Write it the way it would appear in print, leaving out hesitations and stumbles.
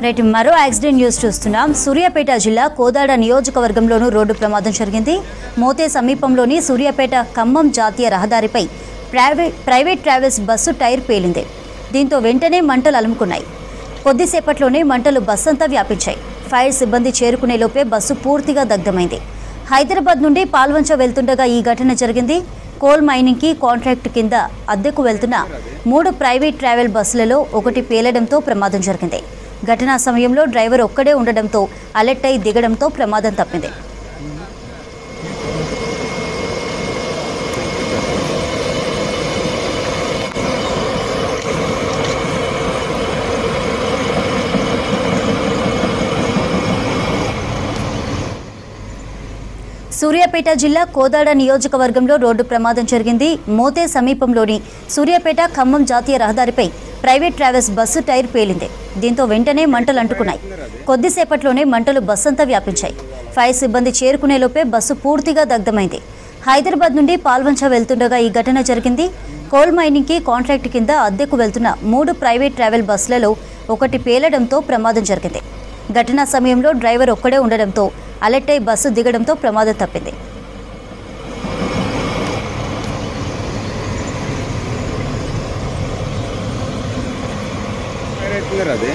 Right మరో accident news చూస్తున్నాం. సూర్యాపేట జిల్లా కోదాడ నియోజకవర్గంలోనూ రోడ్డు ప్రమాదం జరిగింది. మోతే సమీపంలోని సూర్యాపేట ఖమ్మం జాతీయ రహదారిపై ప్రైవేట్ ట్రావెల్స్ బస్సు టైర్ పేలింది. దీంతో వెంటనే మంటలు అలుముకున్నాయి. కొద్దిసేపట్లోనే మంటలు బస్సంతా వ్యాపించాయి. ఫైర్ సిబ్బంది చేరుకునే లోపే బస్సు పూర్తిగా దగ్ధమైంది. హైదరాబాద్ నుండి పాల్వంచ వెళ్తుండగా ఈ ఘటన జరిగింది. కోల్ మైనింగ్కి కాంట్రాక్ట్ కింద అద్దెకు వెళ్తున్న 3 ప్రైవేట్ ట్రావెల్ బస్సులలో ఒకటి పేలడంతో ప్రమాదం జరిగింది. ఘటనా సమయంలో డ్రైవర్ ఒక్కడే ఉండడంతో అలర్ట్ అయి దిగడంతో ప్రమాదం తప్పింది. సూర్యాపేట జిల్లా కోదాడ నియోజకవర్గంలో రోడ్డు ప్రమాదం జరిగింది. మోతే సమీపంలోని సూర్యాపేట ఖమ్మం జాతీయ రహదారిపై ప్రైవేట్ ట్రావెల్స్ బస్సు టైర్ పేలింది. దీంతో వెంటనే మంటలు అంటుకున్నాయి. కొద్దిసేపట్లోనే మంటలు బస్సంతా వ్యాపించాయి. ఫైర్ సిబ్బంది చేరుకునే లోపే బస్సు పూర్తిగా దగ్ధమైంది. హైదరాబాద్ నుండి పాల్వంచ వెళ్తుండగా ఈ ఘటన జరిగింది. కోల్ మైనింగ్కి కాంట్రాక్ట్ కింద అద్దెకు వెళ్తున్న 3 ప్రైవేట్ ట్రావెల్ బస్సులలో ఒకటి పేలడంతో ప్రమాదం జరిగింది. ఘటనా సమయంలో డ్రైవర్ ఒక్కడే ఉండడంతో అలర్ట్ అయి బస్సు దిగడంతో ప్రమాదం తప్పింది. అదే